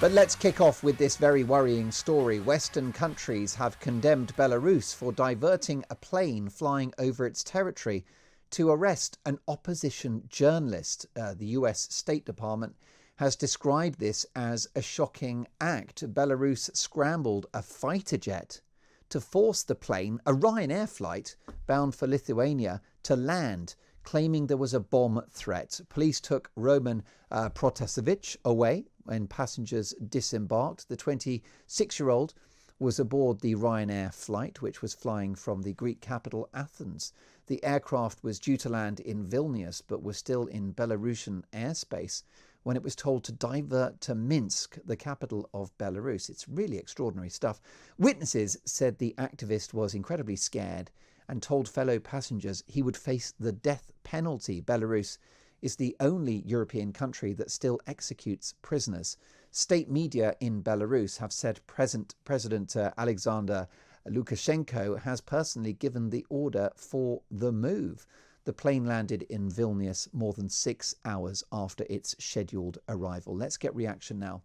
But let's kick off with this very worrying story. Western countries have condemned Belarus for diverting a plane flying over its territory to arrest an opposition journalist. The US State Department has described this as a shocking act. Belarus scrambled a fighter jet to force the plane, a Ryanair flight bound for Lithuania, to land, claiming there was a bomb threat. Police took Roman Protasevich away when passengers disembarked. The 26-year-old was aboard the Ryanair flight, which was flying from the Greek capital Athens. The aircraft was due to land in Vilnius, but was still in Belarusian airspace when it was told to divert to Minsk, the capital of Belarus. It's really extraordinary stuff. Witnesses said the activist was incredibly scared and told fellow passengers he would face the death penalty. Belarus is the only European country that still executes prisoners. State media in Belarus have said President Alexander Lukashenko has personally given the order for the move. The plane landed in Vilnius more than 6 hours after its scheduled arrival. Let's get reaction now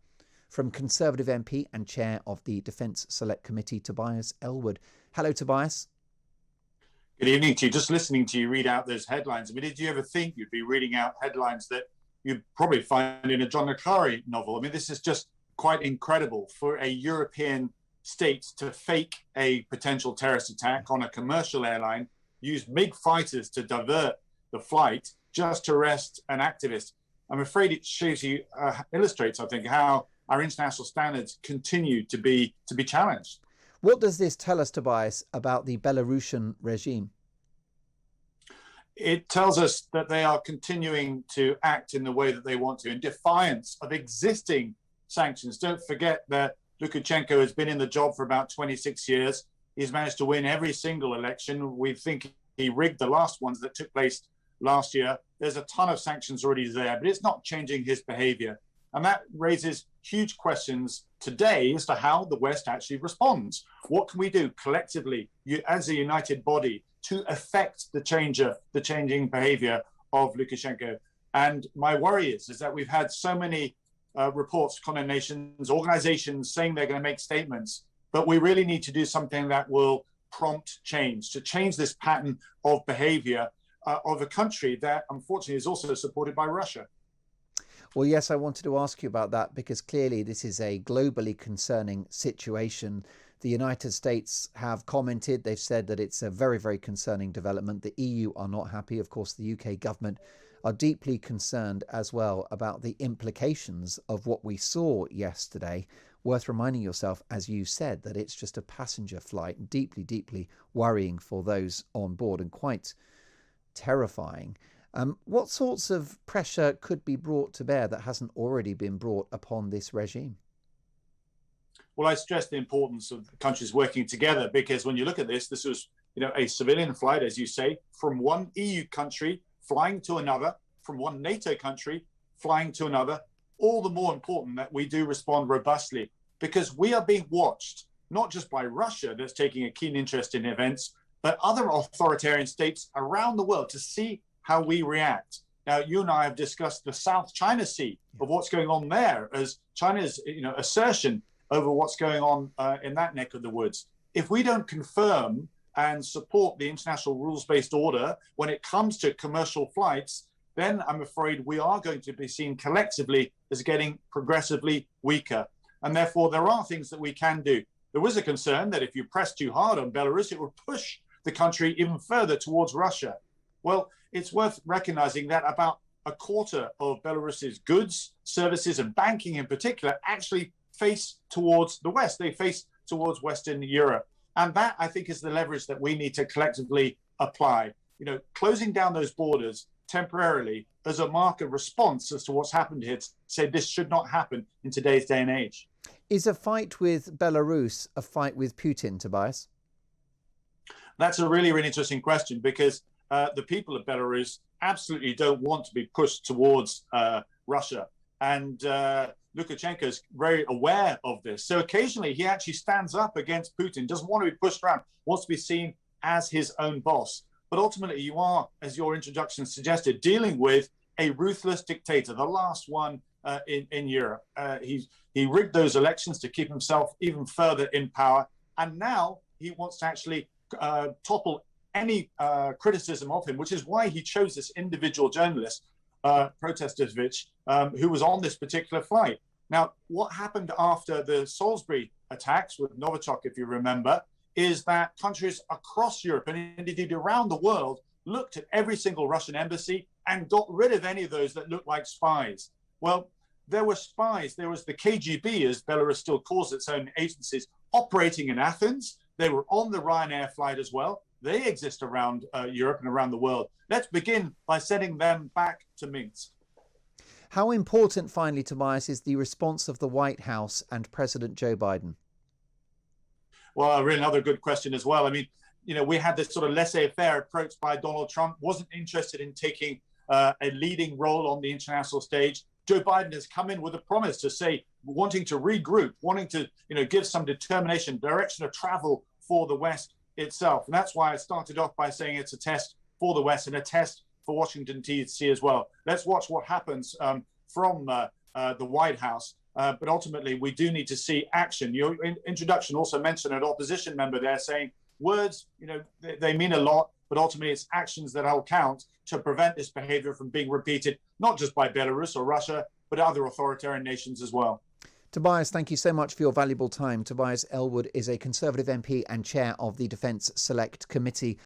from Conservative MP and Chair of the Defence Select Committee, Tobias Ellwood. Hello, Tobias. Good evening to you. Just listening to you read out those headlines. I mean, did you ever think you'd be reading out headlines that you'd probably find in a John le Carré novel? I mean, this is just quite incredible for a European state to fake a potential terrorist attack on a commercial airline, use MiG fighters to divert the flight just to arrest an activist. I'm afraid it shows you, illustrates, I think, how our international standards continue to be challenged. What does this tell us, Tobias, about the Belarusian regime? It tells us that they are continuing to act in the way that they want to, in defiance of existing sanctions. Don't forget that Lukashenko has been in the job for about 26 years. He's managed to win every single election. We think he rigged the last ones that took place last year. There's a ton of sanctions already there, but it's not changing his behavior. And that raises huge questions today as to how the West actually responds. What can we do collectively, as a united body, to affect the changing behavior of Lukashenko? And my worry is that we've had so many reports, condemnations, organizations saying they're going to make statements, but we really need to do something that will prompt change, to change this pattern of behavior of a country that unfortunately is also supported by Russia. Well, yes, I wanted to ask you about that because clearly this is a globally concerning situation. The United States have commented. They've said that it's a very, very concerning development. The EU are not happy. Of course, the UK government are deeply concerned as well about the implications of what we saw yesterday. Worth reminding yourself, as you said, that it's just a passenger flight. Deeply, deeply worrying for those on board and quite terrifying. What sorts of pressure could be brought to bear that hasn't already been brought upon this regime? Well, I stress the importance of the countries working together, because when you look at this was, a civilian flight, as you say, from one EU country flying to another, from one NATO country flying to another. All the more important that we do respond robustly, because we are being watched, not just by Russia, that's taking a keen interest in events, but other authoritarian states around the world to see how we react. Now, you and I have discussed the South China Sea, of what's going on there, as China's assertion over what's going on in that neck of the woods. If we don't confirm and support the international rules-based order when it comes to commercial flights, then I'm afraid we are going to be seen collectively as getting progressively weaker. And therefore, there are things that we can do. There was a concern that if you press too hard on Belarus, it would push the country even further towards Russia. Well, it's worth recognizing that about a quarter of Belarus's goods, services, and banking in particular actually face towards the West. They face towards Western Europe. And that, I think, is the leverage that we need to collectively apply. Closing down those borders temporarily as a mark of response as to what's happened here, to say this should not happen in today's day and age. Is a fight with Belarus a fight with Putin, Tobias? That's a really, really interesting question, because the people of Belarus absolutely don't want to be pushed towards Russia. And Lukashenko is very aware of this. So occasionally he actually stands up against Putin, doesn't want to be pushed around, wants to be seen as his own boss. But ultimately you are, as your introduction suggested, dealing with a ruthless dictator, the last one in Europe. He rigged those elections to keep himself even further in power. And now he wants to actually topple any criticism of him, which is why he chose this individual journalist, Protasevich, who was on this particular flight. Now, what happened after the Salisbury attacks with Novichok, if you remember, is that countries across Europe and indeed around the world looked at every single Russian embassy and got rid of any of those that looked like spies. Well, there were spies. There was the KGB, as Belarus still calls its own agencies, operating in Athens. They were on the Ryanair flight as well. They exist around Europe and around the world. Let's begin by sending them back to Minsk. How important, finally, Tobias, is the response of the White House and President Joe Biden? Well, really another good question as well. I mean, we had this sort of laissez-faire approach by Donald Trump, wasn't interested in taking a leading role on the international stage. Joe Biden has come in with a promise to say, wanting to regroup, wanting to, give some determination, direction of travel for the West itself. And that's why I started off by saying it's a test for the West and a test for Washington, D.C. as well. Let's watch what happens from the White House. But ultimately, we do need to see action. Your introduction also mentioned an opposition member there saying words, they mean a lot, but ultimately it's actions that will count to prevent this behavior from being repeated, not just by Belarus or Russia, but other authoritarian nations as well. Tobias, thank you so much for your valuable time. Tobias Ellwood is a Conservative MP and chair of the Defence Select Committee.